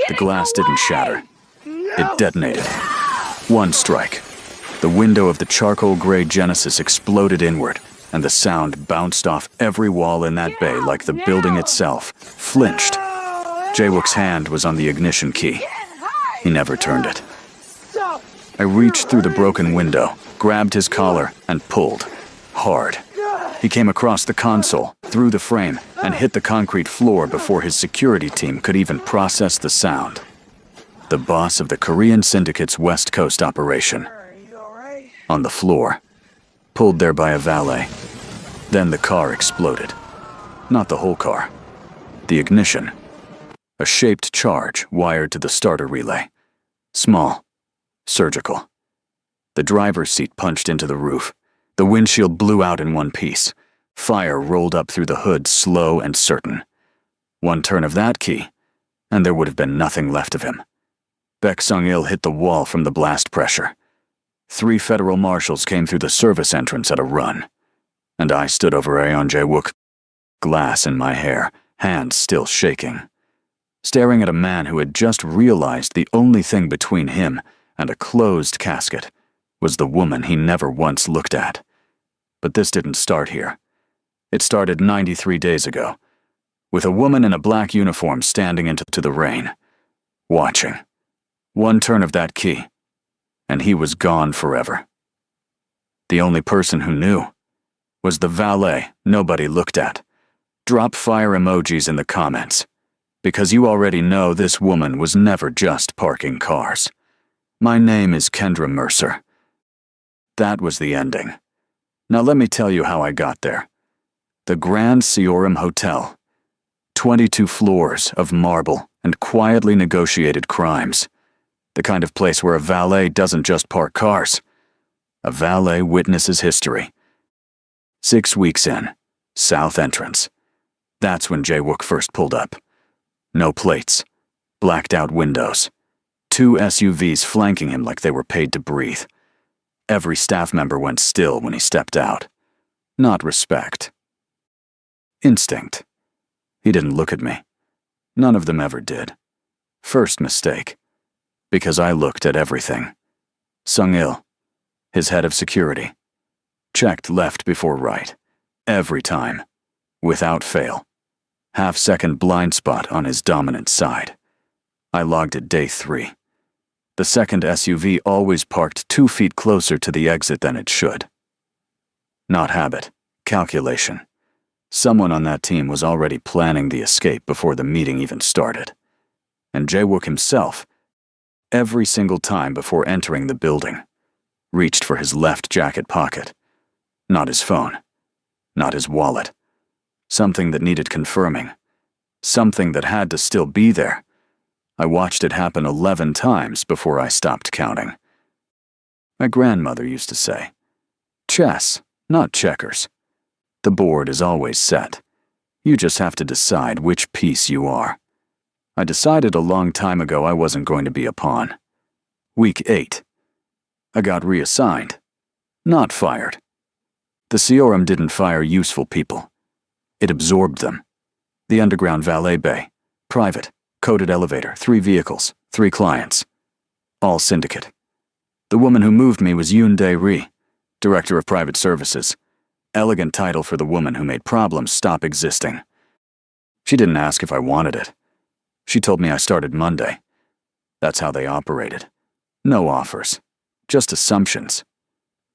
The glass didn't shatter. It detonated. One strike. The window of the charcoal gray Genesis exploded inward, and the sound bounced off every wall in that bay like the building itself flinched. Jae-wook's hand was on the ignition key. He never turned it. I reached through the broken window, grabbed his collar, and pulled. Hard. He came across the console, through the frame, and hit the concrete floor before his security team could even process the sound. The boss of the Korean Syndicate's West Coast operation. On the floor, pulled there by a valet. Then the car exploded. Not the whole car. The ignition. A shaped charge wired to the starter relay. Small. Surgical. The driver's seat punched into the roof. The windshield blew out in one piece. Fire rolled up through the hood, slow and certain. One turn of that key, and there would have been nothing left of him. Baek Sung-il hit the wall from the blast pressure. 3 federal marshals came through the service entrance at a run. And I stood over Aeon Jae-wook, glass in my hair, hands still shaking, staring at a man who had just realized the only thing between him and a closed casket was the woman he never once looked at. But this didn't start here. It started 93 days ago, with a woman in a black uniform standing into the rain, watching. One turn of that key, and he was gone forever. The only person who knew was the valet nobody looked at. Drop fire emojis in the comments, because you already know this woman was never just parking cars. My name is Kendra Mercer. That was the ending. Now let me tell you how I got there. The Grand Seorim Hotel. 22 floors of marble and quietly negotiated crimes. The kind of place where a valet doesn't just park cars. A valet witnesses history. 6 weeks in, south entrance. That's when Jae-wook first pulled up. No plates. Blacked out windows. 2 SUVs flanking him like they were paid to breathe. Every staff member went still when he stepped out. Not respect. Instinct. He didn't look at me. None of them ever did. First mistake. Because I looked at everything. Sung-il, his head of security. Checked left before right. Every time. Without fail. Half-second blind spot on his dominant side. I logged it day 3. The second SUV always parked 2 feet closer to the exit than it should. Not habit. Calculation. Someone on that team was already planning the escape before the meeting even started. And Jae-wook himself, every single time before entering the building, reached for his left jacket pocket. Not his phone. Not his wallet. Something that needed confirming. Something that had to still be there. I watched it happen 11 times before I stopped counting. My grandmother used to say, chess, not checkers. The board is always set. You just have to decide which piece you are. I decided a long time ago I wasn't going to be a pawn. Week 8. I got reassigned. Not fired. The Seorim didn't fire useful people. It absorbed them. The underground valet bay. Private. Coded elevator. 3 vehicles. 3 clients. All syndicate. The woman who moved me was Yoon Dae-ri, Director of Private Services. Elegant title for the woman who made problems stop existing. She didn't ask if I wanted it. She told me I started Monday. That's how they operated. No offers. Just assumptions.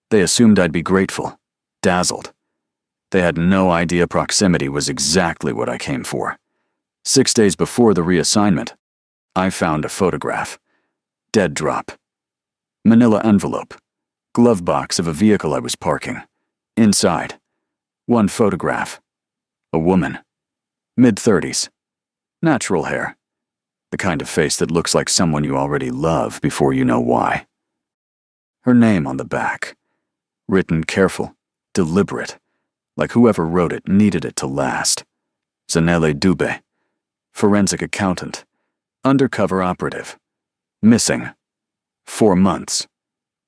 They assumed I'd be grateful. Dazzled. They had no idea proximity was exactly what I came for. 6 days before the reassignment, I found a photograph. Dead drop. Manila envelope. Glove box of a vehicle I was parking. Inside. 1 photograph. A woman. Mid-30s. Natural hair. The kind of face that looks like someone you already love before you know why. Her name on the back. Written careful, deliberate, like whoever wrote it needed it to last. Zanele Dube. Forensic accountant. Undercover operative. Missing. 4 months.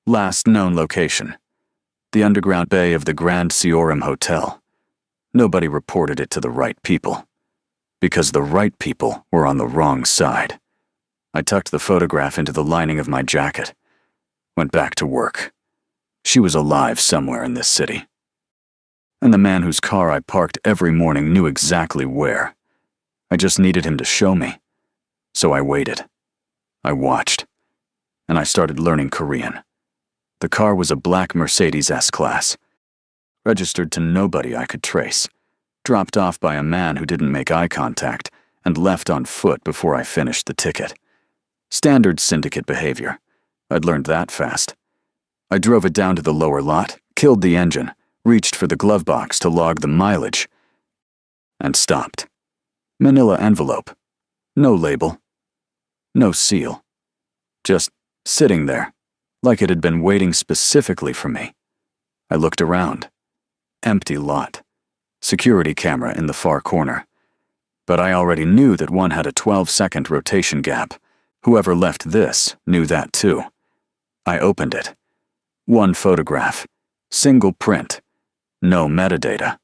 Last known location. The underground bay of the Grand Seorim Hotel. Nobody reported it to the right people. Because the right people were on the wrong side. I tucked the photograph into the lining of my jacket. Went back to work. She was alive somewhere in this city. And the man whose car I parked every morning knew exactly where. I just needed him to show me. So I waited. I watched. And I started learning Korean. The car was a black Mercedes S-Class. Registered to nobody I could trace. Dropped off by a man who didn't make eye contact and left on foot before I finished the ticket. Standard syndicate behavior. I'd learned that fast. I drove it down to the lower lot, killed the engine, reached for the glove box to log the mileage, and stopped. Manila envelope. No label. No seal. Just sitting there, like it had been waiting specifically for me. I looked around. Empty lot. Security camera in the far corner. But I already knew that one had a 12-second rotation gap. Whoever left this knew that too. I opened it. One photograph. Single print. No metadata.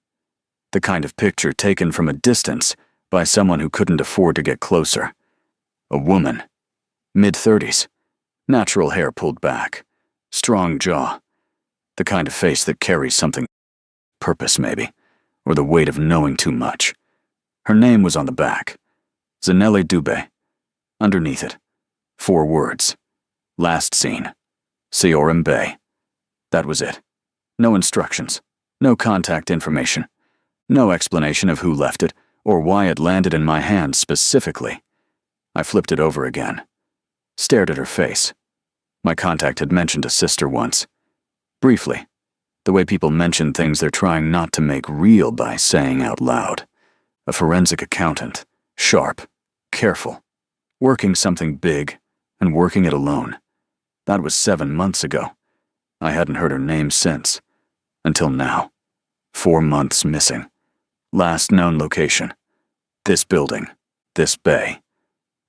The kind of picture taken from a distance by someone who couldn't afford to get closer. A woman. Mid-30s. Natural hair pulled back. Strong jaw. The kind of face that carries something. Purpose, maybe. Or the weight of knowing too much. Her name was on the back. Zanele Dube. Underneath it. 4 words. Last seen. Seorim Bay. That was it. No instructions. No contact information. No explanation of who left it or why it landed in my hands specifically. I flipped it over again. Stared at her face. My contact had mentioned a sister once. Briefly. The way people mention things they're trying not to make real by saying out loud. A forensic accountant. Sharp. Careful. Working something big. And working it alone. That was 7 months ago. I hadn't heard her name since. Until now. 4 months missing. Last known location. This building. This bay.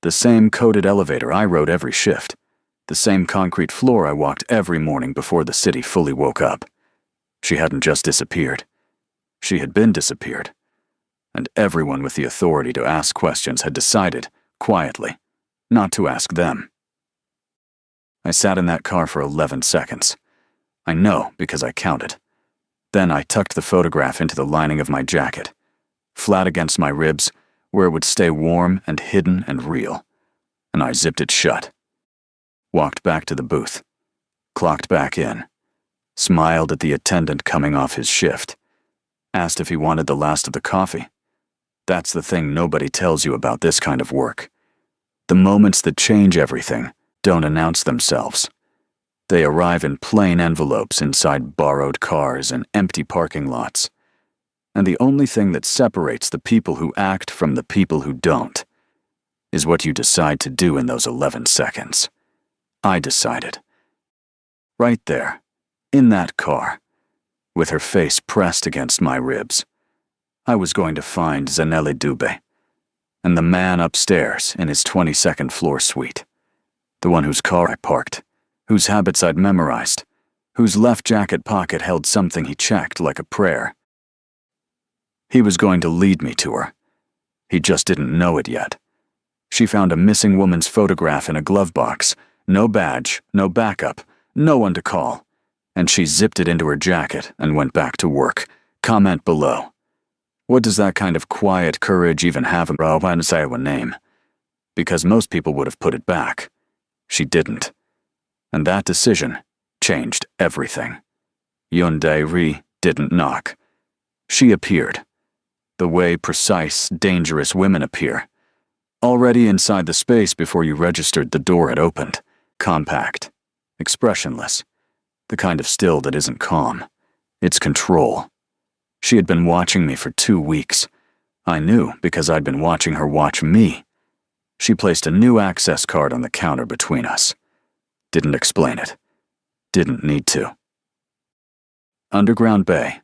The same coded elevator I rode every shift. The same concrete floor I walked every morning before the city fully woke up. She hadn't just disappeared. She had been disappeared. And everyone with the authority to ask questions had decided, quietly, not to ask them. I sat in that car for 11 seconds. I know because I counted. Then I tucked the photograph into the lining of my jacket, flat against my ribs, where it would stay warm and hidden and real. And I zipped it shut. Walked back to the booth. Clocked back in. Smiled at the attendant coming off his shift. Asked if he wanted the last of the coffee. That's the thing nobody tells you about this kind of work. The moments that change everything don't announce themselves. They arrive in plain envelopes inside borrowed cars and empty parking lots. And the only thing that separates the people who act from the people who don't is what you decide to do in those 11 seconds. I decided. Right there, in that car, with her face pressed against my ribs, I was going to find Zanele Dube, and the man upstairs in his 22nd floor suite. The one whose car I parked, whose habits I'd memorized, whose left jacket pocket held something he checked like a prayer. He was going to lead me to her. He just didn't know it yet. She found a missing woman's photograph in a glove box, no badge, no backup, no one to call, and she zipped it into her jacket and went back to work. Comment below. What does that kind of quiet courage even have in a name? Because most people would have put it back. She didn't. And that decision changed everything. Hyundai Ri didn't knock. She appeared. The way precise, dangerous women appear. Already inside the space before you registered, the door had opened. Compact. Expressionless. The kind of still that isn't calm. It's control. She had been watching me for 2 weeks. I knew because I'd been watching her watch me. She placed a new access card on the counter between us. Didn't explain it. Didn't need to. Underground Bay.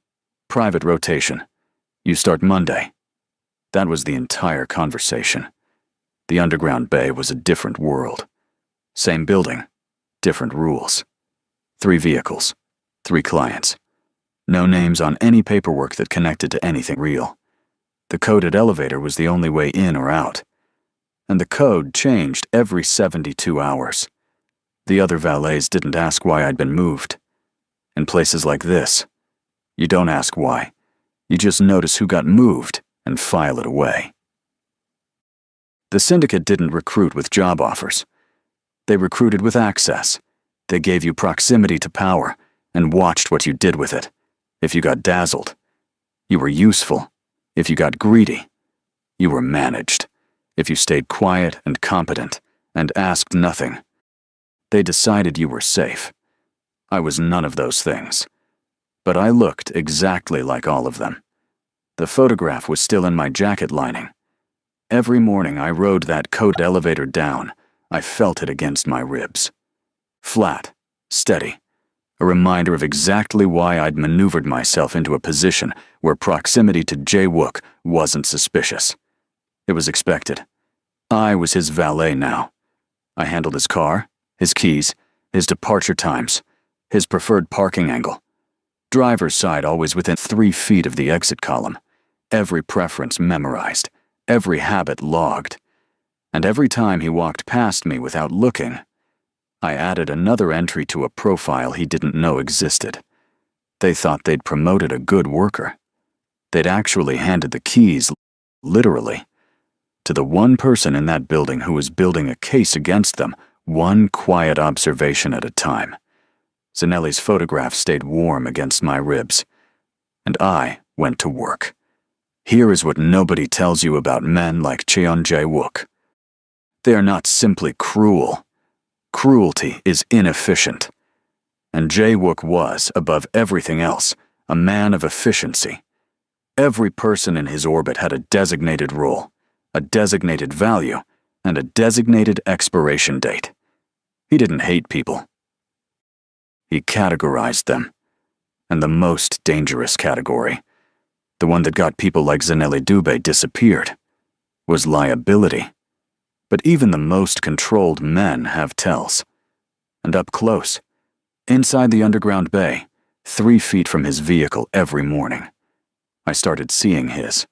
Private rotation. You start Monday. That was the entire conversation. The Underground Bay was a different world. Same building. Different rules. 3 vehicles. 3 clients. No names on any paperwork that connected to anything real. The coded elevator was the only way in or out. and the code changed every 72 hours. The other valets didn't ask why I'd been moved. In places like this, you don't ask why. You just notice who got moved and file it away. The syndicate didn't recruit with job offers. They recruited with access. They gave you proximity to power and watched what you did with it. If you got dazzled, you were useful. If you got greedy, you were managed. If you stayed quiet and competent and asked nothing, they decided you were safe. I was none of those things. But I looked exactly like all of them. The photograph was still in my jacket lining. Every morning I rode that code elevator down, I felt it against my ribs. Flat, steady, a reminder of exactly why I'd maneuvered myself into a position where proximity to Jae-wook wasn't suspicious. It was expected. I was his valet now. I handled his car, his keys, his departure times, his preferred parking angle. Driver's side always within 3 feet of the exit column. Every preference memorized, every habit logged. And every time he walked past me without looking, I added another entry to a profile he didn't know existed. They thought they'd promoted a good worker. They'd actually handed the keys, literally, to the one person in that building who was building a case against them, one quiet observation at a time. Zanelli's photograph stayed warm against my ribs, and I went to work. Here is what nobody tells you about men like Cheon Jae-wook. They are not simply cruel. Cruelty is inefficient. And Jae-wook was, above everything else, a man of efficiency. Every person in his orbit had a designated role, a designated value, and a designated expiration date. He didn't hate people. He categorized them. And the most dangerous category, the one that got people like Zanelli Dubé disappeared, was liability. But even the most controlled men have tells. And up close, inside the underground bay, 3 feet from his vehicle every morning, I started seeing his.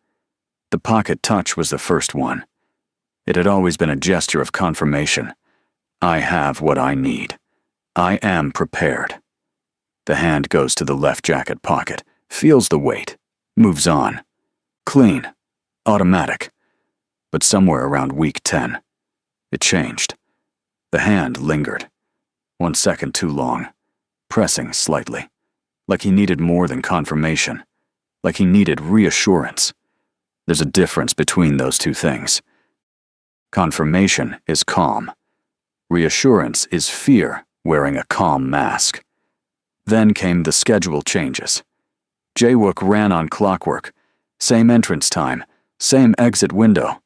The pocket touch was the first one. It had always been a gesture of confirmation. I have what I need. I am prepared. The hand goes to the left jacket pocket, feels the weight, moves on. Clean, automatic. But somewhere around week 10, it changed. The hand lingered. 1 second too long, pressing slightly, like he needed more than confirmation, like he needed reassurance. There's a difference between those two things. Confirmation is calm. Reassurance is fear wearing a calm mask. Then came the schedule changes. Jae-wook ran on clockwork. Same entrance time, same exit window,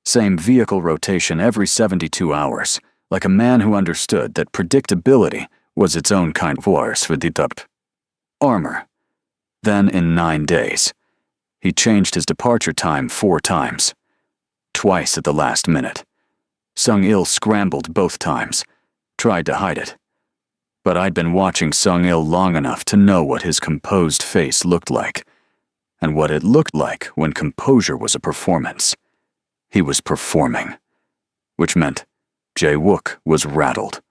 same vehicle rotation every 72 hours, like a man who understood that predictability was its own kind of force for the armor. Then in 9 days, he changed his departure time 4 times. Twice at the last minute. Sung-il scrambled both times, tried to hide it. But I'd been watching Sung-il long enough to know what his composed face looked like, and what it looked like when composure was a performance. He was performing, which meant Jae-wook was rattled,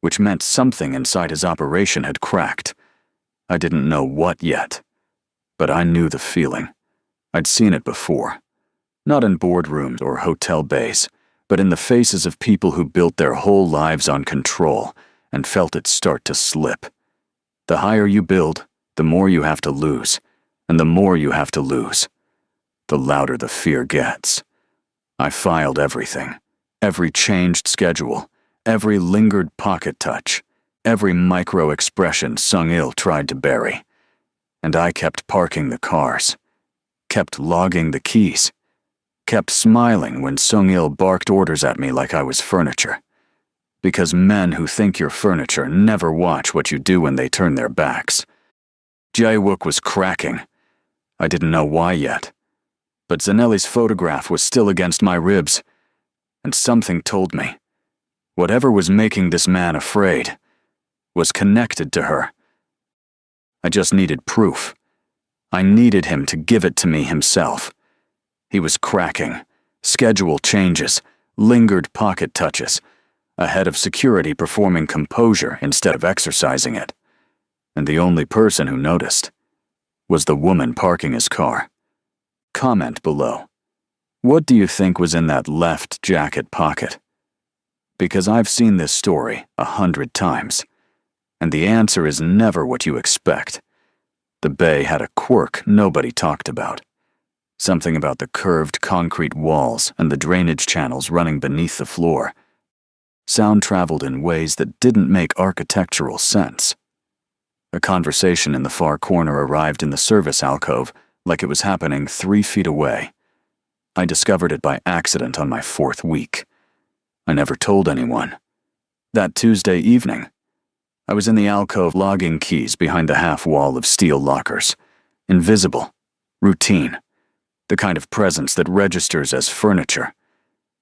which meant something inside his operation had cracked. I didn't know what yet, but I knew the feeling. I'd seen it before, not in boardrooms or hotel bays, but in the faces of people who built their whole lives on control and felt it start to slip. The higher you build, the more you have to lose, and the more you have to lose, the louder the fear gets. I filed everything, every changed schedule, every lingered pocket touch, every micro-expression Sung-il tried to bury. And I kept parking the cars, kept logging the keys, kept smiling when Sung-il barked orders at me like I was furniture. Because men who think you're furniture never watch what you do when they turn their backs. Jae-wook was cracking. I didn't know why yet. But Zanelli's photograph was still against my ribs, and something told me, whatever was making this man afraid was connected to her. I just needed proof. I needed him to give it to me himself. He was cracking. Schedule changes. lingered pocket touches, a head of security performing composure instead of exercising it. And the only person who noticed was the woman parking his car. Comment below. What do you think was in that left jacket pocket? Because I've seen this story 100 times, and the answer is never what you expect. The bay had a quirk nobody talked about. Something about the curved concrete walls and the drainage channels running beneath the floor. Sound traveled in ways that didn't make architectural sense. A conversation in the far corner arrived in the service alcove like it was happening 3 feet away. I discovered it by accident on my 4th week. I never told anyone. That Tuesday evening, I was in the alcove logging keys behind the half wall of steel lockers. Invisible. Routine. The kind of presence that registers as furniture.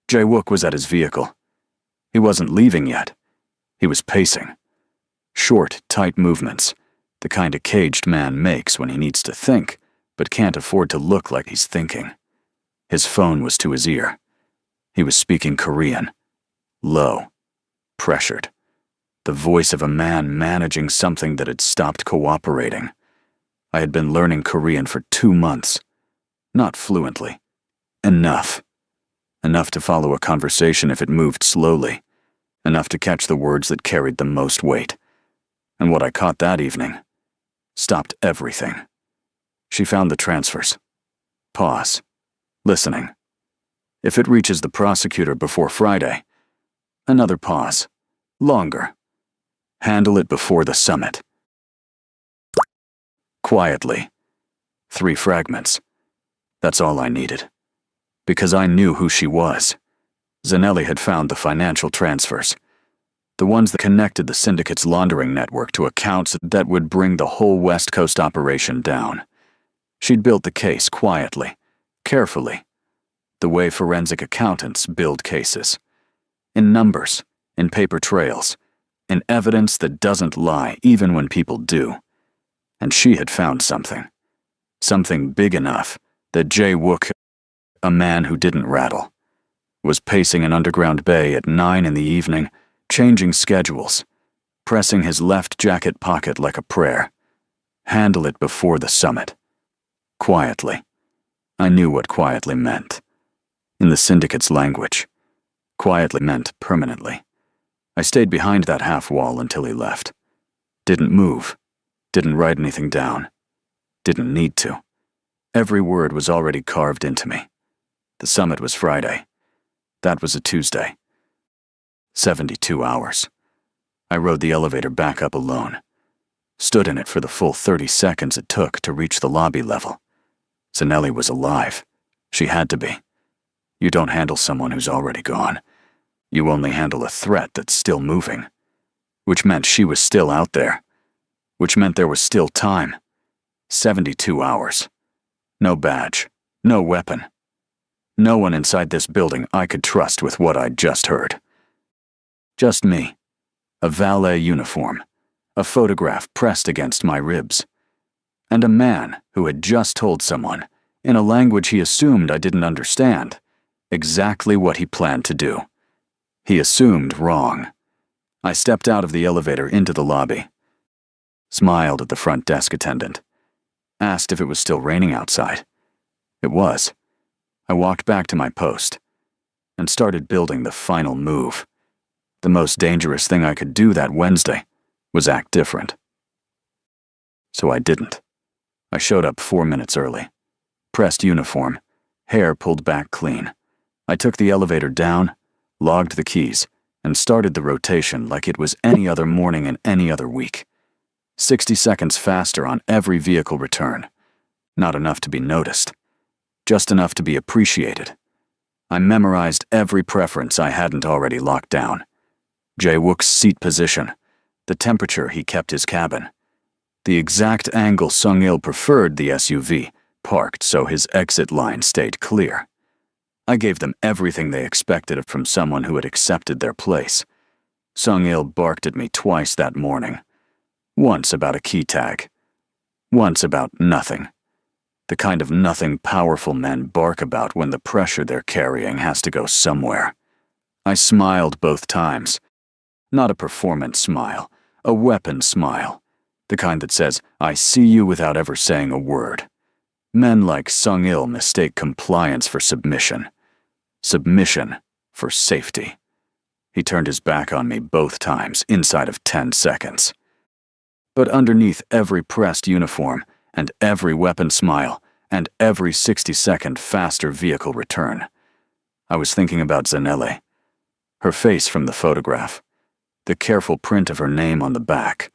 Jae-wook was at his vehicle. He wasn't leaving yet. He was pacing. Short, tight movements. The kind a caged man makes when he needs to think, but can't afford to look like he's thinking. His phone was to his ear. He was speaking Korean. Low. Pressured. The voice of a man managing something that had stopped cooperating. I had been learning Korean for 2 months. Not fluently. Enough. Enough to follow a conversation if it moved slowly. Enough to catch the words that carried the most weight. And what I caught that evening stopped everything. She found the transfers. Pause. Listening. If it reaches the prosecutor before Friday, another pause. Longer. Handle it before the summit. Quietly. 3 fragments. That's all I needed. Because I knew who she was. Zanelli had found the financial transfers. The ones that connected the syndicate's laundering network to accounts that would bring the whole West Coast operation down. She'd built the case quietly, carefully, the way forensic accountants build cases. In numbers, in paper trails, in evidence that doesn't lie even when people do. And she had found something. Something big enough that Jae-wook, a man who didn't rattle, was pacing an underground bay at 9 in the evening, changing schedules, pressing his left jacket pocket like a prayer. Handle it before the summit. Quietly. I knew what quietly meant. In the syndicate's language, quietly meant permanently. I stayed behind that half wall until he left. Didn't move. Didn't write anything down. Didn't need to. Every word was already carved into me. The summit was Friday. That was a Tuesday. 72 hours. I rode the elevator back up alone. Stood in it for the full 30 seconds it took to reach the lobby level. Zanelli was alive. She had to be. You don't handle someone who's already gone. You only handle a threat that's still moving. Which meant she was still out there. Which meant there was still time. 72 hours. No badge. No weapon. No one inside this building I could trust with what I'd just heard. Just me. A valet uniform. A photograph pressed against my ribs. And a man who had just told someone, in a language he assumed I didn't understand, exactly what he planned to do. He assumed wrong. I stepped out of the elevator into the lobby. Smiled at the front desk attendant. Asked if it was still raining outside. It was. I walked back to my post and started building the final move. The most dangerous thing I could do that Wednesday was act different. So I didn't. I showed up 4 minutes early. Pressed uniform, hair pulled back clean. I took the elevator down, logged the keys, and started the rotation like it was any other morning in any other week. 60 seconds faster on every vehicle return. Not enough to be noticed. Just enough to be appreciated. I memorized every preference I hadn't already locked down. Jae-wook's seat position, the temperature he kept his cabin, the exact angle Sung-il preferred the SUV parked so his exit line stayed clear. I gave them everything they expected from someone who had accepted their place. Sung-il barked at me twice that morning. Once about a key tag. Once about nothing. The kind of nothing powerful men bark about when the pressure they're carrying has to go somewhere. I smiled both times. Not a performance smile, a weapon smile. The kind that says, I see you without ever saying a word. Men like Sung-il mistake compliance for submission. Submission for safety. He turned his back on me both times, inside of 10 seconds. But underneath every pressed uniform, and every weapon smile, and every 60-second faster vehicle return, I was thinking about Zanelle. Her face from the photograph. The careful print of her name on the back.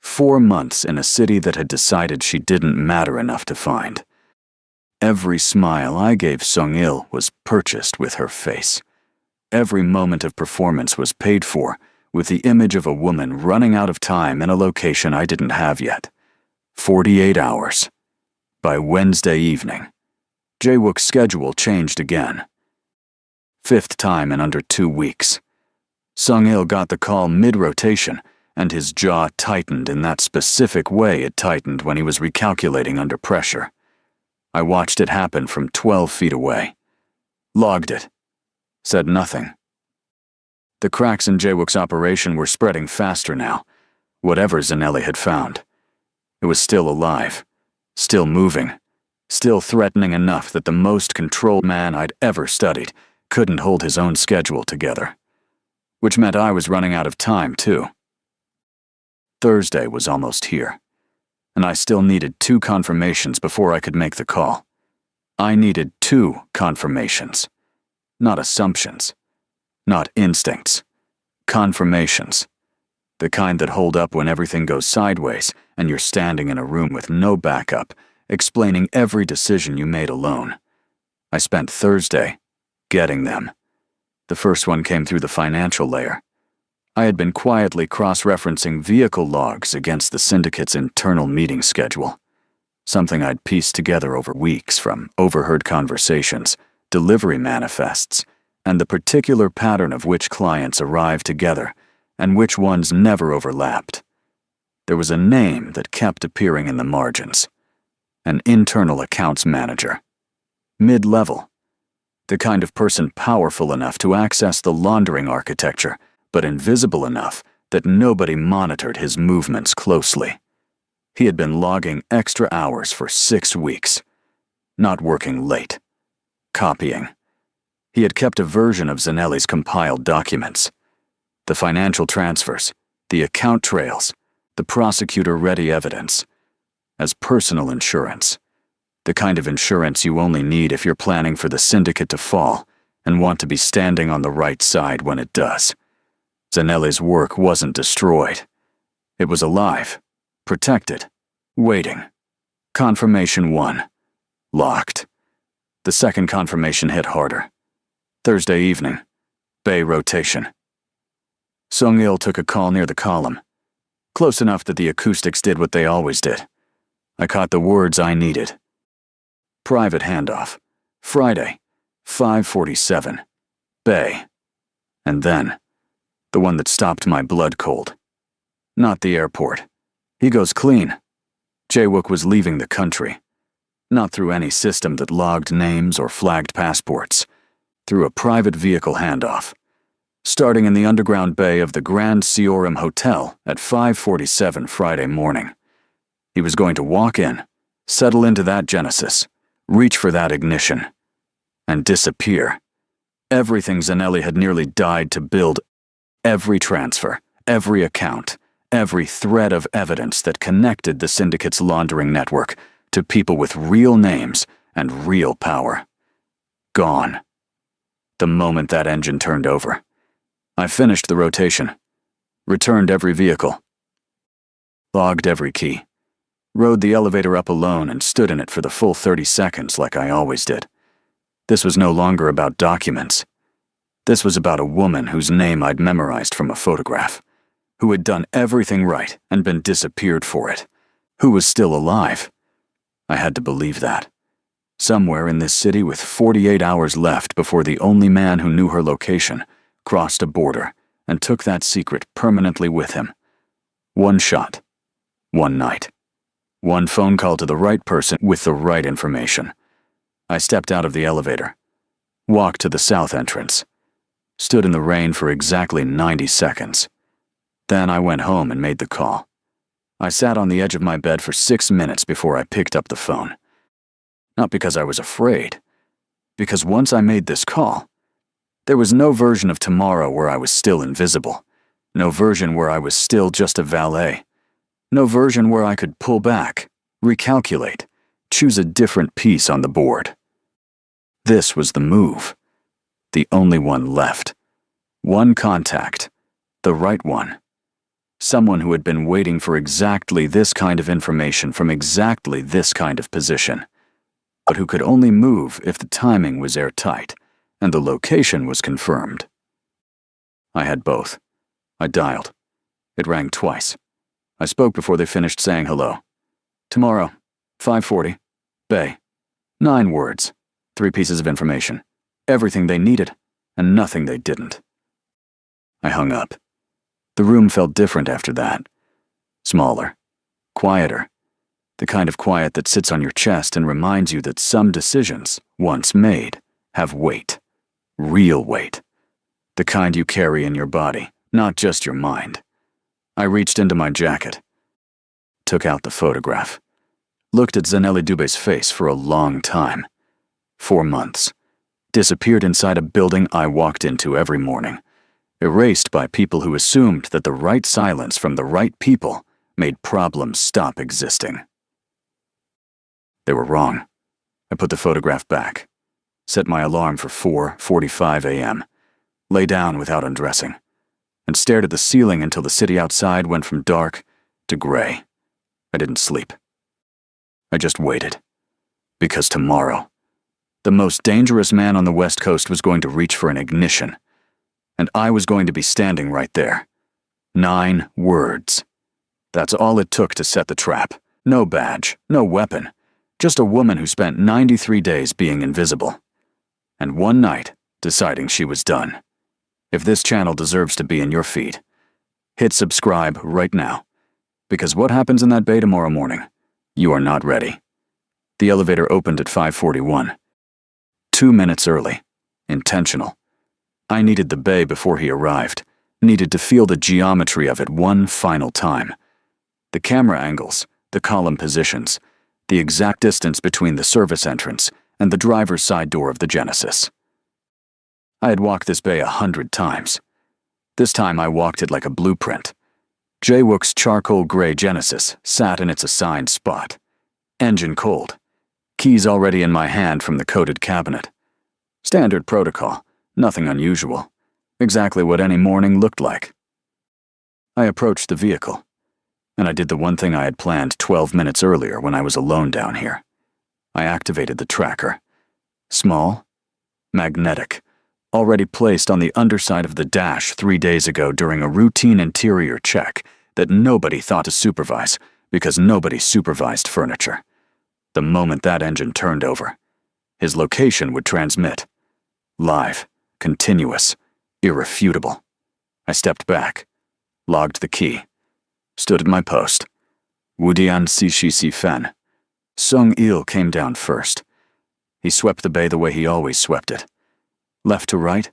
4 months in a city that had decided she didn't matter enough to find. Every smile I gave Sung-il was purchased with her face. Every moment of performance was paid for with the image of a woman running out of time in a location I didn't have yet. 48 hours. By Wednesday evening, Jae-wook's schedule changed again. 5th time in under 2 weeks. Sung-il got the call mid-rotation, and his jaw tightened in that specific way it tightened when he was recalculating under pressure. I watched it happen from 12 feet away. Logged it. Said nothing. The cracks in Jae-wook's operation were spreading faster now. Whatever Zanelle had found. It was still alive. Still moving. Still threatening enough that the most controlled man I'd ever studied couldn't hold his own schedule together. Which meant I was running out of time, too. Thursday was almost here, and I still needed 2 confirmations before I could make the call. I needed 2 confirmations. Not assumptions. Not instincts. Confirmations. The kind that hold up when everything goes sideways and you're standing in a room with no backup, explaining every decision you made alone. I spent Thursday getting them. The first one came through the financial layer. I had been quietly cross-referencing vehicle logs against the syndicate's internal meeting schedule. Something I'd pieced together over weeks from overheard conversations, delivery manifests, and the particular pattern of which clients arrived together and which ones never overlapped. There was a name that kept appearing in the margins. An internal accounts manager. Mid-level. The kind of person powerful enough to access the laundering architecture, but invisible enough that nobody monitored his movements closely. He had been logging extra hours for 6 weeks. Not working late. Copying. He had kept a version of Zanelli's compiled documents. The financial transfers, the account trails, the prosecutor-ready evidence. As personal insurance. The kind of insurance you only need if you're planning for the syndicate to fall and want to be standing on the right side when it does. Zanelli's work wasn't destroyed. It was alive, protected, waiting. Confirmation 1. Locked. The second confirmation hit harder. Thursday evening. Bay rotation. Sung-il took a call near the column. Close enough that the acoustics did what they always did. I caught the words I needed. Private handoff. Friday, 5:47. Bay. And then, the one that stopped my blood cold. Not the airport. He goes clean. Jae-wook was leaving the country. Not through any system that logged names or flagged passports. Through a private vehicle handoff. Starting in the underground bay of the Grand Seorim Hotel at 5:47 Friday morning. He was going to walk in, settle into that Genesis, reach for that ignition, and disappear. Everything Zanelle had nearly died to build, every transfer, every account, every thread of evidence that connected the syndicate's laundering network to people with real names and real power. Gone. The moment that engine turned over. I finished the rotation, returned every vehicle, logged every key, rode the elevator up alone and stood in it for the full 30 seconds like I always did. This was no longer about documents. This was about a woman whose name I'd memorized from a photograph, who had done everything right and been disappeared for it, who was still alive. I had to believe that. Somewhere in this city with 48 hours left before the only man who knew her location crossed a border and took that secret permanently with him. One shot. One night. One phone call to the right person with the right information. I stepped out of the elevator. Walked to the south entrance. Stood in the rain for exactly 90 seconds. Then I went home and made the call. I sat on the edge of my bed for 6 minutes before I picked up the phone. Not because I was afraid, because once I made this call, there was no version of tomorrow where I was still invisible, no version where I was still just a valet, no version where I could pull back, recalculate, choose a different piece on the board. This was the move, the only one left. One contact, the right one. Someone who had been waiting for exactly this kind of information from exactly this kind of position, but who could only move if the timing was airtight and the location was confirmed. I had both. I dialed. It rang twice. I spoke before they finished saying hello. Tomorrow, 5:40, Bay. 9 words, 3 pieces of information, everything they needed and nothing they didn't. I hung up. The room felt different after that. Smaller, quieter, the kind of quiet that sits on your chest and reminds you that some decisions, once made, have weight, real weight, the kind you carry in your body, not just your mind. I reached into my jacket, took out the photograph, looked at Zanelli Dubé's face for a long time. 4 months. Disappeared inside a building I walked into every morning. Erased by people who assumed that the right silence from the right people made problems stop existing. They were wrong. I put the photograph back, set my alarm for 4:45 a.m., lay down without undressing, and stared at the ceiling until the city outside went from dark to gray. I didn't sleep. I just waited. Because tomorrow, the most dangerous man on the West Coast was going to reach for an ignition, and I was going to be standing right there. 9 words. That's all it took to set the trap. No badge, no weapon, just a woman who spent 93 days being invisible. And one night, deciding she was done. If this channel deserves to be in your feed, hit subscribe right now. Because what happens in that bay tomorrow morning, you are not ready. The elevator opened at 5:41. 2 minutes early. Intentional. I needed the bay before he arrived, needed to feel the geometry of it one final time. The camera angles, the column positions, the exact distance between the service entrance and the driver's side door of the Genesis. I had walked this bay 100 times. This time I walked it like a blueprint. Jaywook's charcoal gray Genesis sat in its assigned spot. Engine cold. Keys already in my hand from the coated cabinet. Standard protocol. Nothing unusual. Exactly what any morning looked like. I approached the vehicle, and I did the one thing I had planned 12 minutes earlier when I was alone down here. I activated the tracker. Small, magnetic, already placed on the underside of the dash 3 days ago during a routine interior check that nobody thought to supervise because nobody supervised furniture. The moment that engine turned over, his location would transmit. Live. Continuous, irrefutable. I stepped back, logged the key, stood at my post. Wudian Sishi Si Fen. Sung-il came down first. He swept the bay the way he always swept it. Left to right,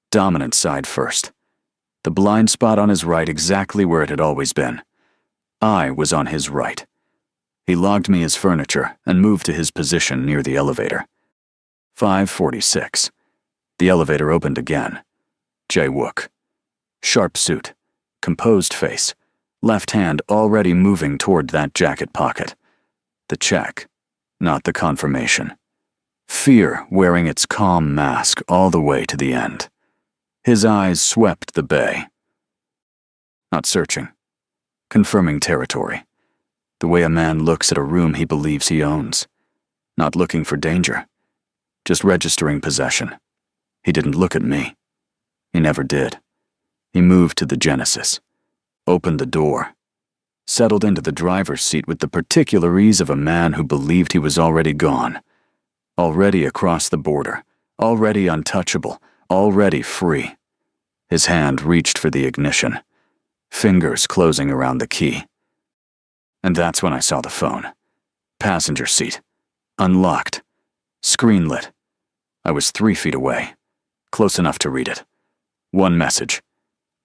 dominant side first. The blind spot on his right exactly where it had always been. I was on his right. He logged me his furniture and moved to his position near the elevator. 5:46. The elevator opened again. Jaywook. Sharp suit, composed face, left hand already moving toward that jacket pocket. The check, not the confirmation. Fear wearing its calm mask all the way to the end. His eyes swept the bay. Not searching. Confirming territory. The way a man looks at a room he believes he owns. Not looking for danger. Just registering possession. He didn't look at me. He never did. He moved to the Genesis, opened the door, settled into the driver's seat with the particular ease of a man who believed he was already gone, already across the border, already untouchable, already free. His hand reached for the ignition, fingers closing around the key. And that's when I saw the phone. Passenger seat, unlocked, screen lit. I was 3 feet away. Close enough to read it. One message.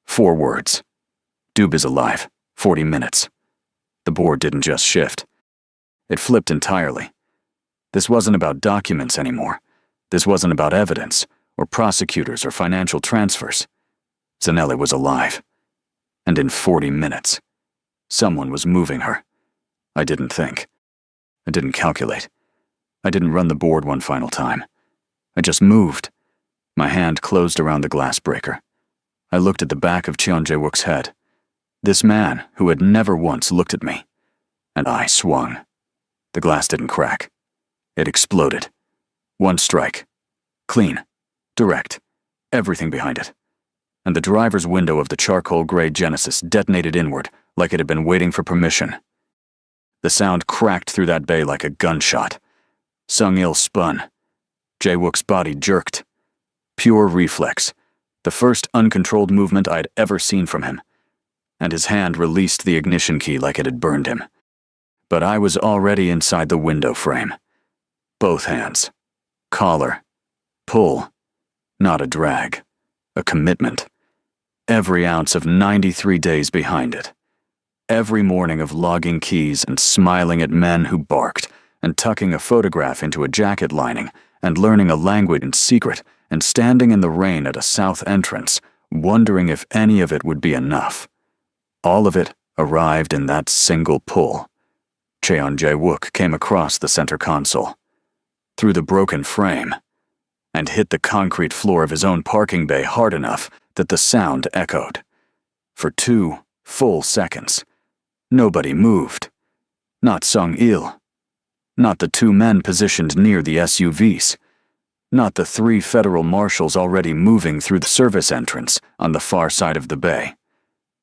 4 words. Doob is alive. 40 minutes. The board didn't just shift. It flipped entirely. This wasn't about documents anymore. This wasn't about evidence, or prosecutors, or financial transfers. Zanelli was alive. And in 40 minutes, someone was moving her. I didn't think. I didn't calculate. I didn't run the board one final time. I just moved. My hand closed around the glass breaker. I looked at the back of Cheon Jae-wook's head. This man who had never once looked at me. And I swung. The glass didn't crack. It exploded. One strike. Clean. Direct. Everything behind it. And the driver's window of the charcoal gray Genesis detonated inward like it had been waiting for permission. The sound cracked through that bay like a gunshot. Sung-il spun. Jae-wook's body jerked. Pure reflex. The first uncontrolled movement I'd ever seen from him. And his hand released the ignition key like it had burned him. But I was already inside the window frame. Both hands. Collar. Pull. Not a drag. A commitment. Every ounce of 93 days behind it. Every morning of logging keys and smiling at men who barked, and tucking a photograph into a jacket lining, and learning a language in secret, and standing in the rain at a south entrance, wondering if any of it would be enough. All of it arrived in that single pull. Cheon Jae-wook came across the center console, through the broken frame, and hit the concrete floor of his own parking bay hard enough that the sound echoed. For 2 full seconds, nobody moved. Not Sung-il. Not the 2 men positioned near the SUVs. Not the 3 federal marshals already moving through the service entrance on the far side of the bay.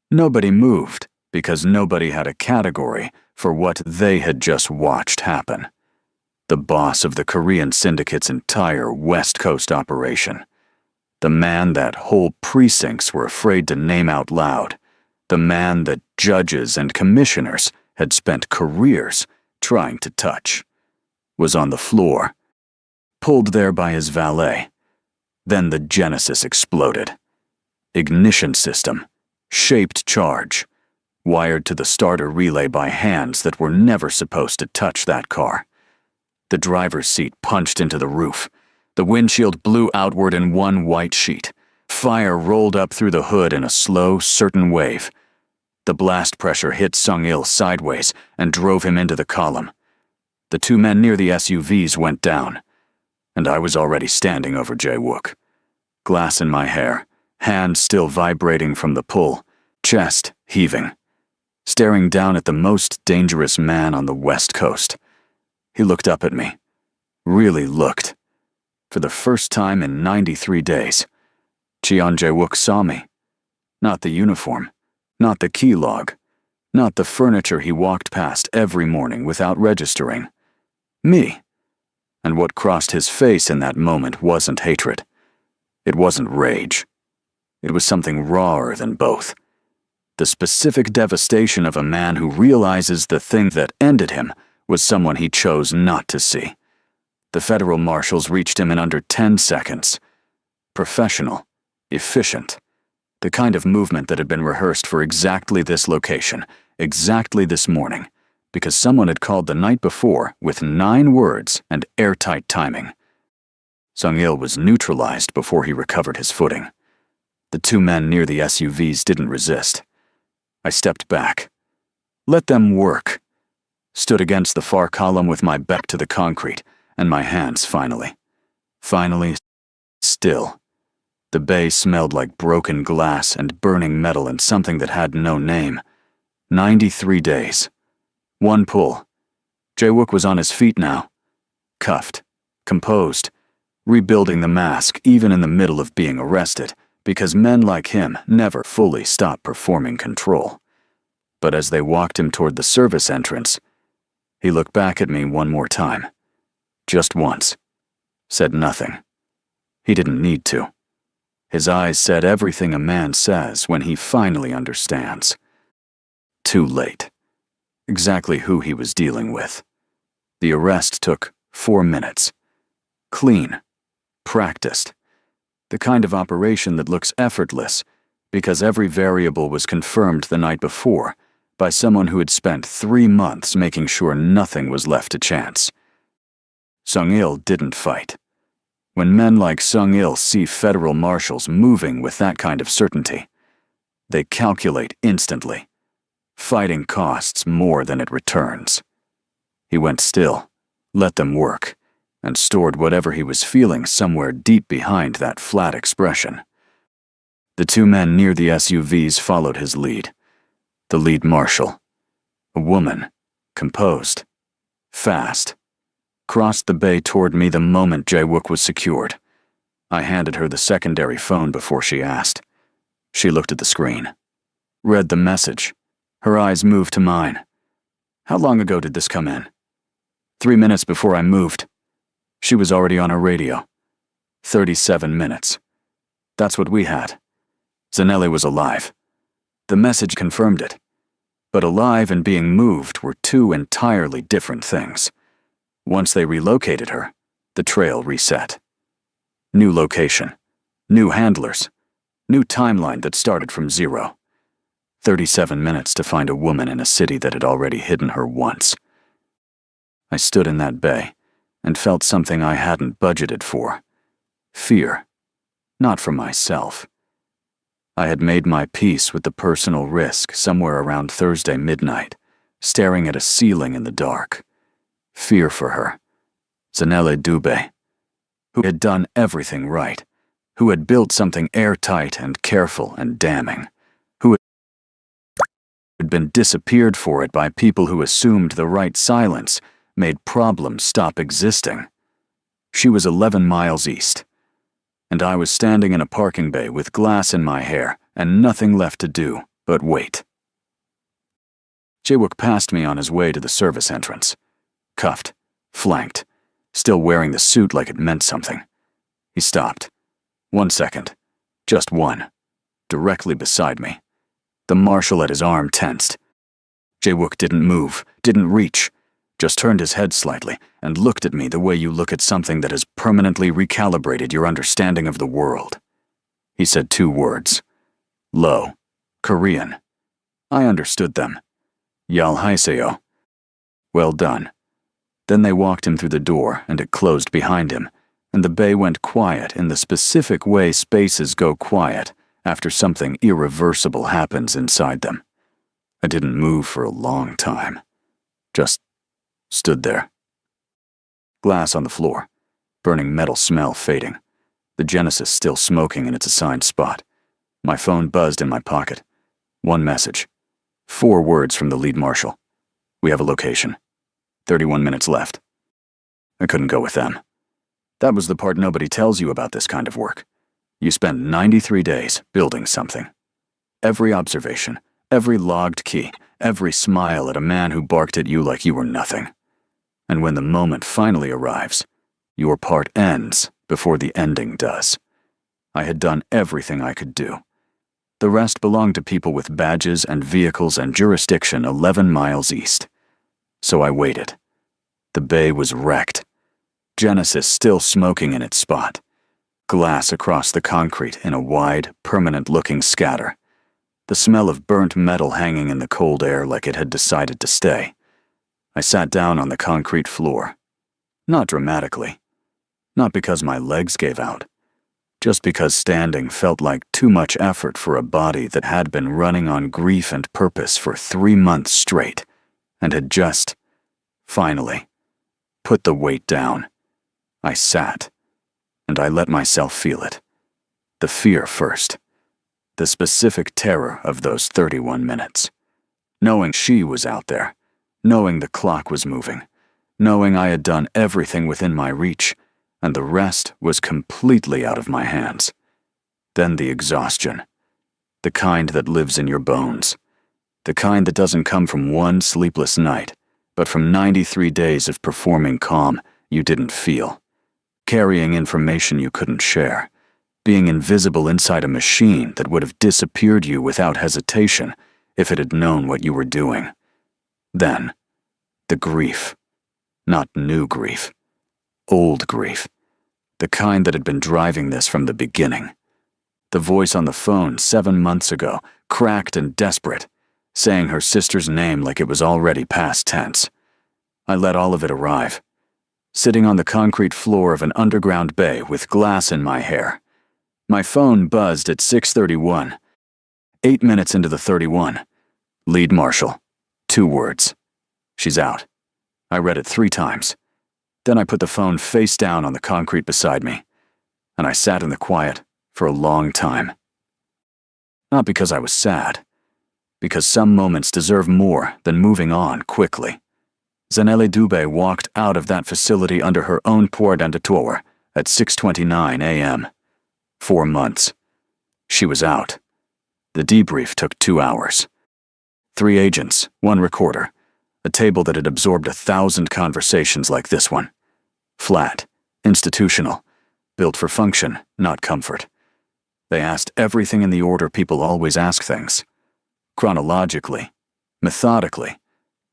Nobody moved because nobody had a category for what they had just watched happen. The boss of the Korean syndicate's entire West Coast operation. The man that whole precincts were afraid to name out loud. The man that judges and commissioners had spent careers trying to touch. Was on the floor, pulled there by his valet. Then the Genesis exploded. Ignition system. Shaped charge. Wired to the starter relay by hands that were never supposed to touch that car. The driver's seat punched into the roof. The windshield blew outward in one white sheet. Fire rolled up through the hood in a slow, certain wave. The blast pressure hit Sung-il sideways and drove him into the column. The 2 men near the SUVs went down. And I was already standing over Jae-wook. Glass in my hair, hands still vibrating from the pull, chest heaving. Staring down at the most dangerous man on the West Coast. He looked up at me. Really looked. For the first time in 93 days. Cheon Jae-wook saw me. Not the uniform. Not the key log. Not the furniture he walked past every morning without registering. Me. And what crossed his face in that moment wasn't hatred. It wasn't rage. It was something rawer than both. The specific devastation of a man who realizes the thing that ended him was someone he chose not to see. The federal marshals reached him in under 10 seconds. Professional. Efficient. The kind of movement that had been rehearsed for exactly this location, exactly this morning, because someone had called the night before with 9 words and airtight timing. Sung-il was neutralized before he recovered his footing. The 2 men near the SUVs didn't resist. I stepped back. Let them work. Stood against the far column with my back to the concrete, and my hands finally still. The bay smelled like broken glass and burning metal and something that had no name. 93 days. 1 pull. Jae-wook was on his feet now. Cuffed. Composed. Rebuilding the mask even in the middle of being arrested, because men like him never fully stop performing control. But as they walked him toward the service entrance, he looked back at me one more time. Just once. Said nothing. He didn't need to. His eyes said everything a man says when he finally understands. Too late. Exactly who he was dealing with. The arrest took 4 minutes. Clean. Practiced. The kind of operation that looks effortless because every variable was confirmed the night before by someone who had spent 3 months making sure nothing was left to chance. Sung-il didn't fight. When men like Sung-il see federal marshals moving with that kind of certainty, they calculate instantly. Fighting costs more than it returns. He went still, let them work, and stored whatever he was feeling somewhere deep behind that flat expression. The 2 men near the SUVs followed his lead. The lead marshal, a woman, composed, fast, crossed the bay toward me the moment Jae-wook was secured. I handed her the secondary phone before she asked. She looked at the screen, read the message. Her eyes moved to mine. How long ago did this come in? 3 minutes before I moved. She was already on her radio. 37 minutes. That's what we had. Zanelli was alive. The message confirmed it. But alive and being moved were 2 entirely different things. Once they relocated her, the trail reset. New location, new handlers, new timeline that started from 0. 37 minutes to find a woman in a city that had already hidden her once. I stood in that bay and felt something I hadn't budgeted for. Fear. Not for myself. I had made my peace with the personal risk somewhere around Thursday midnight, staring at a ceiling in the dark. Fear for her. Zanele Dube, who had done everything right, who had built something airtight and careful and damning, who had been disappeared for it by people who assumed the right silence made problems stop existing. She was 11 miles east, and I was standing in a parking bay with glass in my hair and nothing left to do but wait. Jae-wook passed me on his way to the service entrance, cuffed, flanked, still wearing the suit like it meant something. He stopped. 1 second. Just one. Directly beside me. The marshal at his arm tensed. Jae-wook didn't move, didn't reach, just turned his head slightly and looked at me the way you look at something that has permanently recalibrated your understanding of the world. He said 2 words. Low. Korean. I understood them. Yal haiseo. Well done. Then they walked him through the door and it closed behind him, and the bay went quiet in the specific way spaces go quiet after something irreversible happens inside them. I didn't move for a long time. Just stood there. Glass on the floor, burning metal smell fading, the Genesis still smoking in its assigned spot. My phone buzzed in my pocket. 1 message. 4 words from the lead marshal. We have a location. 31 minutes left. I couldn't go with them. That was the part nobody tells you about this kind of work. You spend 93 days building something. Every observation, every logged key, every smile at a man who barked at you like you were nothing. And when the moment finally arrives, your part ends before the ending does. I had done everything I could do. The rest belonged to people with badges and vehicles and jurisdiction 11 miles east. So I waited. The bay was wrecked. Genesis still smoking in its spot. Glass across the concrete in a wide, permanent-looking scatter. The smell of burnt metal hanging in the cold air like it had decided to stay. I sat down on the concrete floor. Not dramatically. Not because my legs gave out. Just because standing felt like too much effort for a body that had been running on grief and purpose for 3 months straight, and had just, finally, put the weight down. I sat, and I let myself feel it. The fear first. The specific terror of those 31 minutes. Knowing she was out there, knowing the clock was moving, knowing I had done everything within my reach, and the rest was completely out of my hands. Then the exhaustion. The kind that lives in your bones. The kind that doesn't come from 1 sleepless night, but from 93 days of performing calm you didn't feel. Carrying information you couldn't share. Being invisible inside a machine that would have disappeared you without hesitation if it had known what you were doing. Then, the grief. Not new grief. Old grief. The kind that had been driving this from the beginning. The voice on the phone 7 months ago, cracked and desperate, saying her sister's name like it was already past tense. I let all of it arrive. Sitting on the concrete floor of an underground bay with glass in my hair. My phone buzzed at 6:31. 8 minutes into the 31. Lead marshal. 2 words. She's out. I read it 3 times. Then I put the phone face down on the concrete beside me, and I sat in the quiet for a long time. Not because I was sad, because some moments deserve more than moving on quickly. Zanele Dube walked out of that facility under her own port d'entrée at 6:29 a.m. 4 months. She was out. The debrief took 2 hours. 3 agents, 1 recorder, a table that had absorbed 1,000 conversations like this one. Flat, institutional, built for function, not comfort. They asked everything in the order people always ask things. Chronologically, methodically,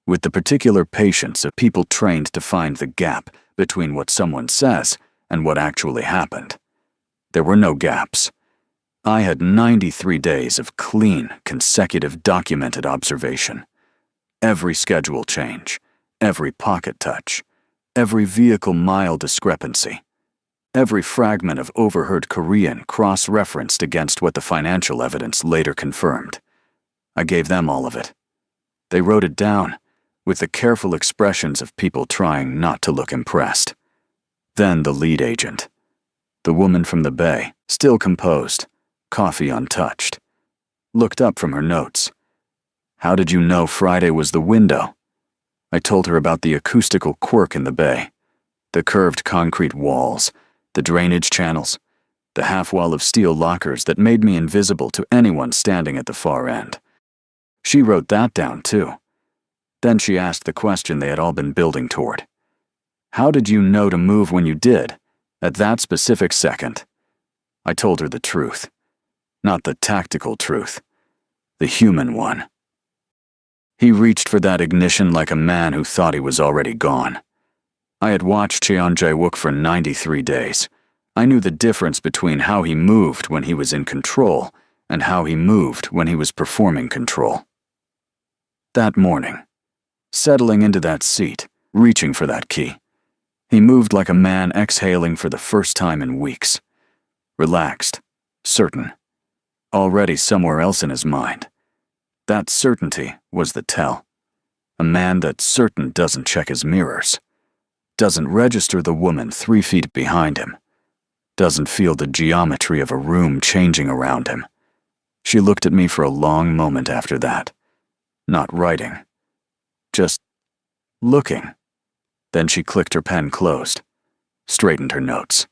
with the particular patience of people trained to find the gap between what someone says and what actually happened. There were no gaps. I had 93 days of clean, consecutive documented observation. Every schedule change, every pocket touch, every vehicle mile discrepancy, every fragment of overheard Korean cross-referenced against what the financial evidence later confirmed. I gave them all of it. They wrote it down, with the careful expressions of people trying not to look impressed. Then the lead agent, the woman from the bay, still composed, coffee untouched, looked up from her notes. How did you know Friday was the window? I told her about the acoustical quirk in the bay, the curved concrete walls, the drainage channels, the half-wall of steel lockers that made me invisible to anyone standing at the far end. She wrote that down too. Then she asked the question they had all been building toward. How did you know to move when you did, at that specific second? I told her the truth. Not the tactical truth, the human one. He reached for that ignition like a man who thought he was already gone. I had watched Cheon Jae-wook for 93 days. I knew the difference between how he moved when he was in control and how he moved when he was performing control. That morning, settling into that seat, reaching for that key, he moved like a man exhaling for the first time in weeks. Relaxed, certain, already somewhere else in his mind. That certainty was the tell. A man that's certain doesn't check his mirrors, doesn't register the woman 3 feet behind him, doesn't feel the geometry of a room changing around him. She looked at me for a long moment after that, not writing, just looking. Then she clicked her pen closed, straightened her notes,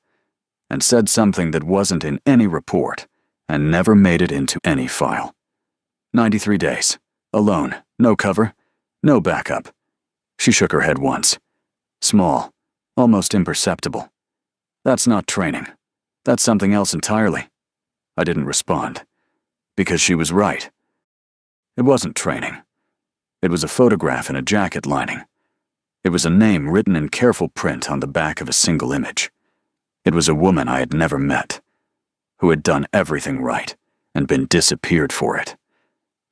and said something that wasn't in any report and never made it into any file. 93 days, alone, no cover, no backup. She shook her head once. Small, almost imperceptible. That's not training. That's something else entirely. I didn't respond, because she was right. It wasn't training. It was a photograph in a jacket lining. It was a name written in careful print on the back of a single image. It was a woman I had never met, who had done everything right and been disappeared for it,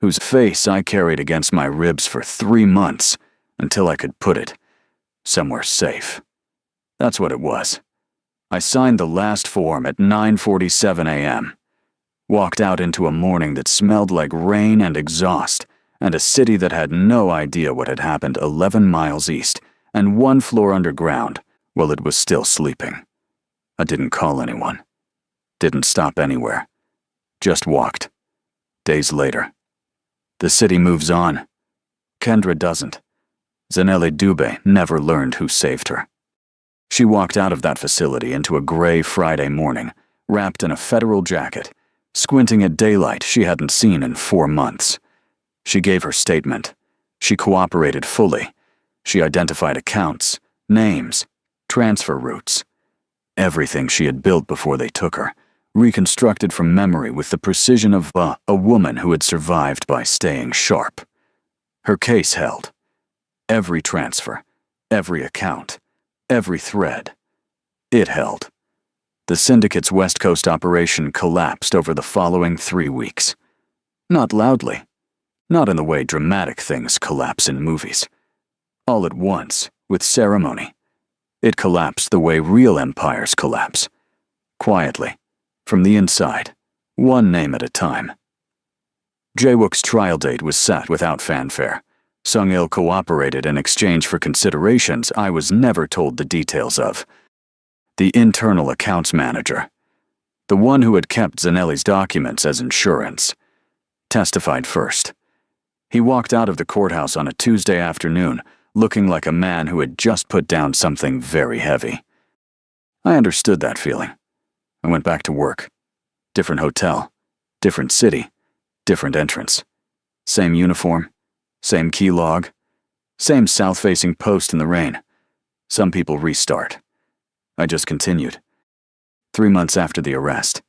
whose face I carried against my ribs for 3 months until I could put it somewhere safe. That's what it was. I signed the last form at 9:47 a.m., walked out into a morning that smelled like rain and exhaust, and a city that had no idea what had happened 11 miles east and 1 floor underground while it was still sleeping. I didn't call anyone. Didn't stop anywhere. Just walked. Days later. The city moves on. Kendra doesn't. Zanele Dube never learned who saved her. She walked out of that facility into a gray Friday morning, wrapped in a federal jacket, squinting at daylight she hadn't seen in 4 months. She gave her statement. She cooperated fully. She identified accounts, names, transfer routes. Everything she had built before they took her, reconstructed from memory with the precision of a woman who had survived by staying sharp. Her case held. Every transfer, every account, every thread. It held. The syndicate's West Coast operation collapsed over the following 3 weeks. Not loudly, not in the way dramatic things collapse in movies. All at once, with ceremony. It collapsed the way real empires collapse. Quietly, from the inside, one name at a time. Jae-wook's trial date was set without fanfare. Sung-il cooperated in exchange for considerations I was never told the details of. The internal accounts manager, the one who had kept Zanelli's documents as insurance, testified first. He walked out of the courthouse on a Tuesday afternoon, looking like a man who had just put down something very heavy. I understood that feeling. I went back to work. Different hotel, different city, different entrance. Same uniform, same key log, same south-facing post in the rain. Some people restart. I just continued. 3 months after the arrest,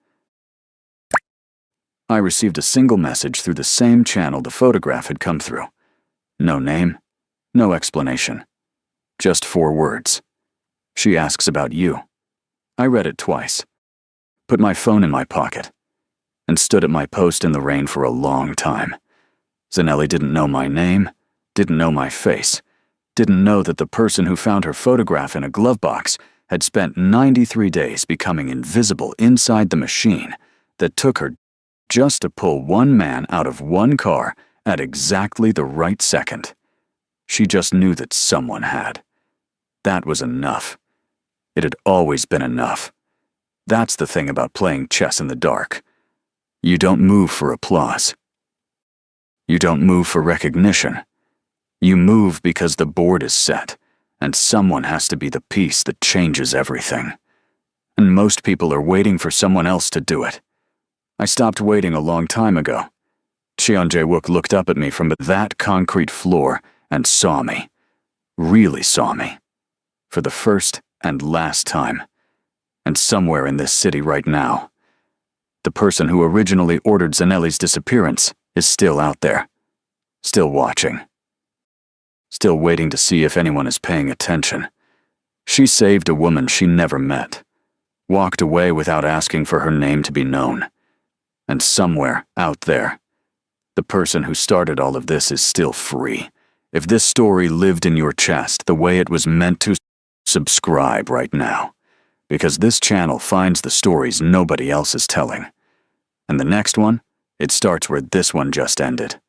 I received a single message through the same channel the photograph had come through. No name, no explanation. Just 4 words. She asks about you. I read it twice, put my phone in my pocket, and stood at my post in the rain for a long time. Zanelli didn't know my name, didn't know my face, didn't know that the person who found her photograph in a glove box had spent 93 days becoming invisible inside the machine that took her just to pull one man out of one car at exactly the right second. She just knew that someone had. That was enough. It had always been enough. That's the thing about playing chess in the dark. You don't move for applause. You don't move for recognition. You move because the board is set, and someone has to be the piece that changes everything. And most people are waiting for someone else to do it. I stopped waiting a long time ago. Cheon Jae-wook looked up at me from that concrete floor and saw me. Really saw me. For the first and last time. And somewhere in this city right now, the person who originally ordered Zanelli's disappearance is still out there. Still watching. Still waiting to see if anyone is paying attention. She saved a woman she never met. Walked away without asking for her name to be known. And somewhere out there, the person who started all of this is still free. If this story lived in your chest the way it was meant to, subscribe right now. Because this channel finds the stories nobody else is telling. And the next one, it starts where this one just ended.